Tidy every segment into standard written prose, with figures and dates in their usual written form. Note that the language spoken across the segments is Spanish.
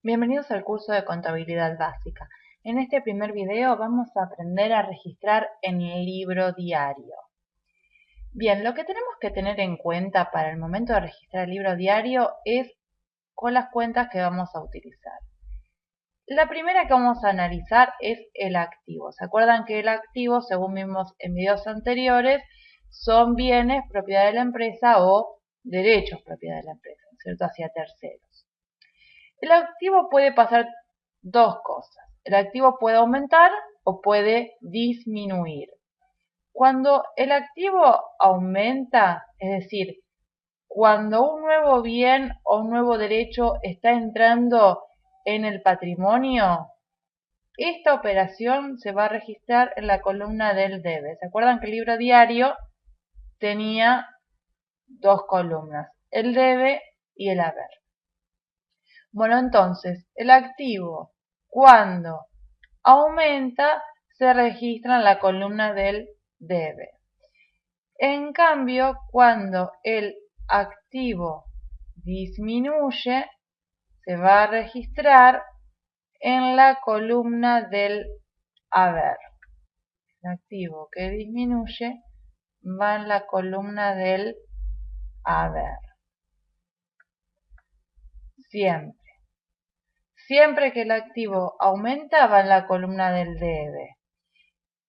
Bienvenidos al curso de Contabilidad Básica. En este primer video vamos a aprender a registrar en el libro diario. Bien, lo que tenemos que tener en cuenta para el momento de registrar el libro diario es con las cuentas que vamos a utilizar. La primera que vamos a analizar es el activo. ¿Se acuerdan que el activo, según vimos en videos anteriores, son bienes propiedad de la empresa o derechos propiedad de la empresa, ¿cierto? Hacia terceros. El activo puede pasar dos cosas. El activo puede aumentar o puede disminuir. Cuando el activo aumenta, es decir, cuando un nuevo bien o un nuevo derecho está entrando en el patrimonio, esta operación se va a registrar en la columna del debe. ¿Se acuerdan que el libro diario tenía dos columnas, el debe y el haber? Bueno, entonces, el activo, cuando aumenta, se registra en la columna del debe. En cambio, cuando el activo disminuye, se va a registrar en la columna del haber. El activo que disminuye va en la columna del haber. Siempre que el activo aumenta, va en la columna del debe.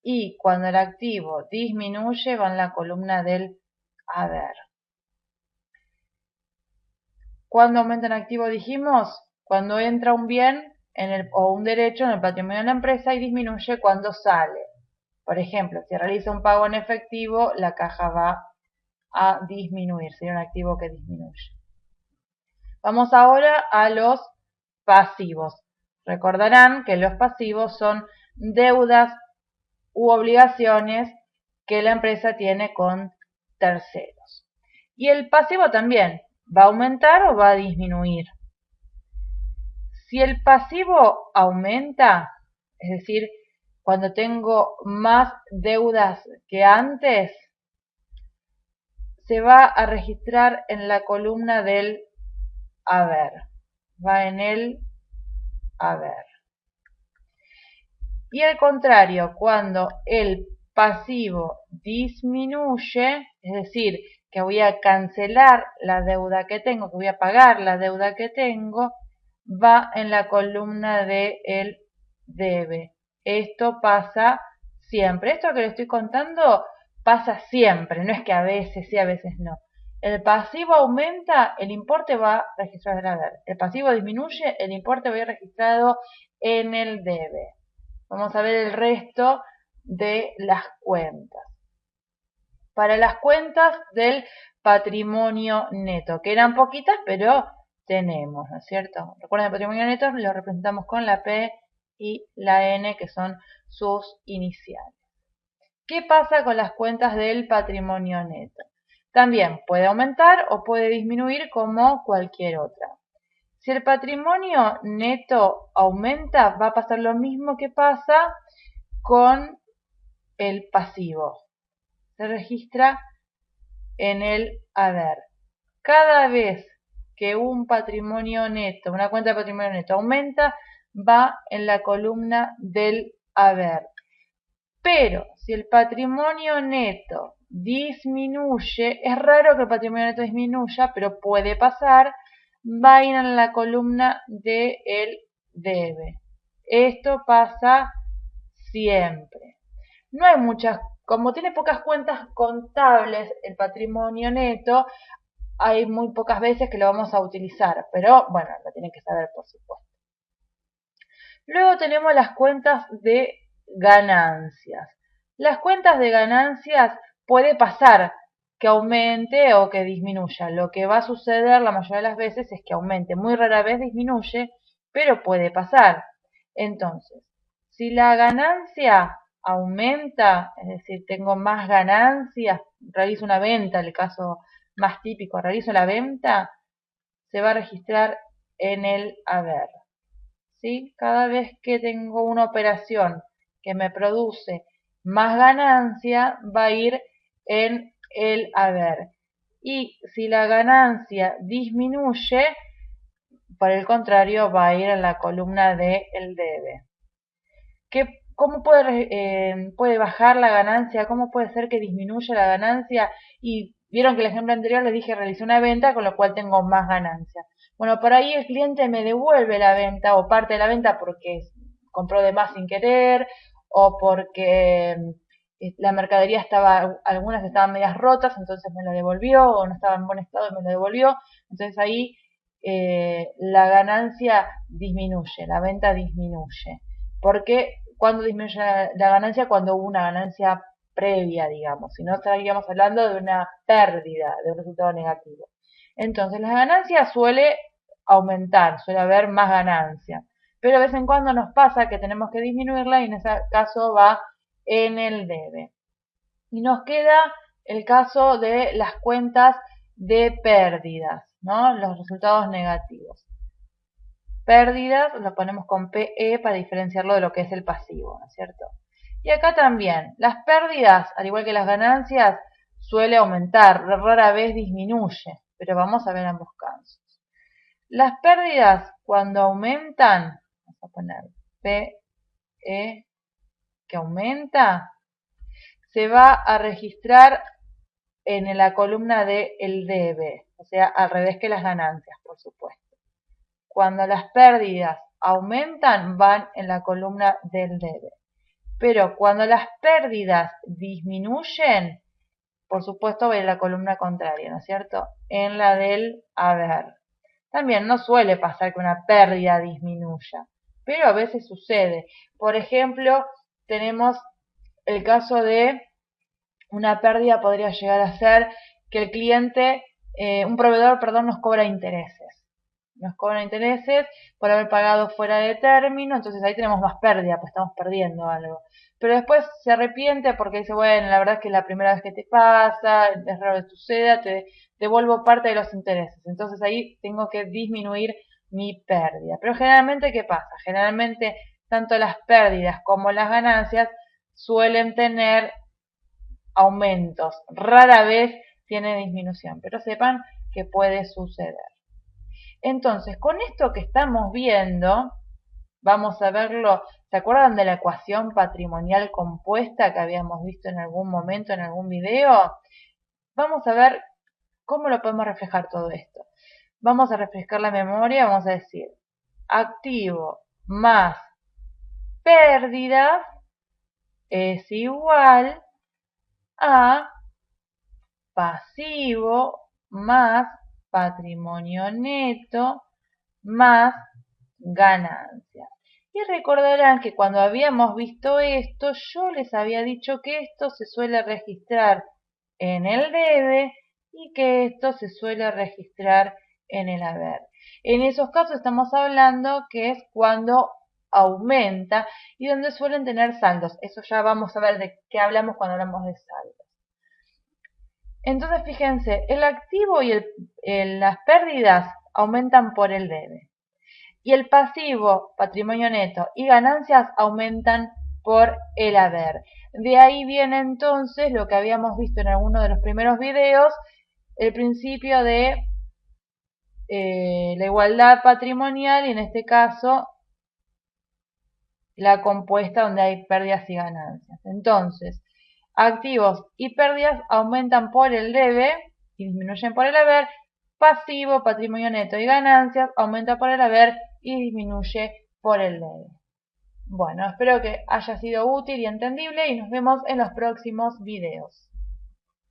Y cuando el activo disminuye, va en la columna del haber. ¿Cuándo aumenta el activo? Dijimos, cuando entra un bien o un derecho en el patrimonio de la empresa, y disminuye cuando sale. Por ejemplo, si realiza un pago en efectivo, la caja va a disminuir, sería un activo que disminuye. Vamos ahora a los pasivos. Recordarán que los pasivos son deudas u obligaciones que la empresa tiene con terceros. Y el pasivo también, ¿va a aumentar o va a disminuir? Si el pasivo aumenta, es decir, cuando tengo más deudas que antes, se va a registrar en la columna del haber. Va en el haber. Y al contrario, cuando el pasivo disminuye, es decir, que voy a cancelar la deuda que tengo, que voy a pagar la deuda que tengo, va en la columna de el debe. Esto pasa siempre. Esto que le estoy contando pasa siempre, no es que a veces sí, a veces no. El pasivo aumenta, el importe va registrado en el haber. El pasivo disminuye, el importe va a ir registrado en el debe. Vamos a ver el resto de las cuentas. Para las cuentas del patrimonio neto, que eran poquitas, pero tenemos, ¿no es cierto? Recuerden, el patrimonio neto lo representamos con la P y la N, que son sus iniciales. ¿Qué pasa con las cuentas del patrimonio neto? También puede aumentar o puede disminuir como cualquier otra. Si el patrimonio neto aumenta, va a pasar lo mismo que pasa con el pasivo. Se registra en el haber. Cada vez que un patrimonio neto, una cuenta de patrimonio neto aumenta, va en la columna del haber. Pero si el patrimonio neto disminuye, es raro que el patrimonio neto disminuya, pero puede pasar, va a ir en la columna de el debe. Esto pasa siempre. No hay muchas, como tiene pocas cuentas contables el patrimonio neto, hay muy pocas veces que lo vamos a utilizar, pero bueno, lo tienen que saber por supuesto. Luego tenemos las cuentas de ganancias. Las cuentas de ganancias puede pasar que aumente o que disminuya. Lo que va a suceder la mayoría de las veces es que aumente. Muy rara vez disminuye, pero puede pasar. Entonces, si la ganancia aumenta, es decir, tengo más ganancias, realizo una venta, el caso más típico, realizo la venta, se va a registrar en el haber. ¿Sí? Cada vez que tengo una operación que me produce más ganancia, va a ir en el haber. Y si la ganancia disminuye, por el contrario, va a ir en la columna de el debe. ¿Cómo puede bajar la ganancia? ¿Cómo puede ser que disminuya la ganancia? Y vieron que el ejemplo anterior les dije realicé una venta, con lo cual tengo más ganancia. Bueno, por ahí el cliente me devuelve la venta o parte de la venta porque compró de más sin querer o porque la mercadería algunas estaban medias rotas, entonces me la devolvió, o no estaba en buen estado y me la devolvió. Entonces ahí la ganancia disminuye, la venta disminuye. Porque cuando disminuye la ganancia, cuando hubo una ganancia previa, digamos, si no estaríamos hablando de una pérdida, de un resultado negativo. Entonces, la ganancia suele aumentar, suele haber más ganancia, pero de vez en cuando nos pasa que tenemos que disminuirla y en ese caso va en el debe. Y nos queda el caso de las cuentas de pérdidas, ¿no? Los resultados negativos. Pérdidas lo ponemos con PE para diferenciarlo de lo que es el pasivo, ¿no es cierto? Y acá también, las pérdidas, al igual que las ganancias, suele aumentar, rara vez disminuye, pero vamos a ver ambos casos. Las pérdidas, cuando aumentan, vamos a poner PE que aumenta, se va a registrar en la columna de el debe, o sea, al revés que las ganancias, por supuesto. Cuando las pérdidas aumentan, van en la columna del debe. Pero cuando las pérdidas disminuyen, por supuesto va en la columna contraria, ¿no es cierto? En la del haber. También no suele pasar que una pérdida disminuya, pero a veces sucede. Por ejemplo, tenemos el caso de una pérdida podría llegar a ser que el cliente, un proveedor, perdón, nos cobra intereses. Nos cobran intereses por haber pagado fuera de término, entonces ahí tenemos más pérdida, pues estamos perdiendo algo. Pero después se arrepiente porque dice, bueno, la verdad es que es la primera vez que te pasa, es raro que suceda, te devuelvo parte de los intereses. Entonces ahí tengo que disminuir mi pérdida. Pero generalmente, ¿qué pasa? Generalmente tanto las pérdidas como las ganancias suelen tener aumentos. Rara vez tiene disminución, pero sepan que puede suceder. Entonces, con esto que estamos viendo, vamos a verlo. ¿Se acuerdan de la ecuación patrimonial compuesta que habíamos visto en algún momento, en algún video? Vamos a ver cómo lo podemos reflejar todo esto. Vamos a refrescar la memoria, vamos a decir, activo más pérdidas es igual a pasivo más patrimonio neto más ganancia. Y recordarán que cuando habíamos visto esto, yo les había dicho que esto se suele registrar en el debe y que esto se suele registrar en el haber. En esos casos estamos hablando que es cuando aumenta y donde suelen tener saldos. Eso ya vamos a ver de qué hablamos cuando hablamos de saldos. Entonces, fíjense, el activo y las pérdidas aumentan por el debe. Y el pasivo, patrimonio neto y ganancias aumentan por el haber. De ahí viene entonces lo que habíamos visto en alguno de los primeros videos, el principio de la igualdad patrimonial y en este caso la compuesta donde hay pérdidas y ganancias. Entonces, activos y pérdidas aumentan por el debe y disminuyen por el haber. Pasivo, patrimonio neto y ganancias aumenta por el haber y disminuye por el debe. Bueno, espero que haya sido útil y entendible y nos vemos en los próximos videos.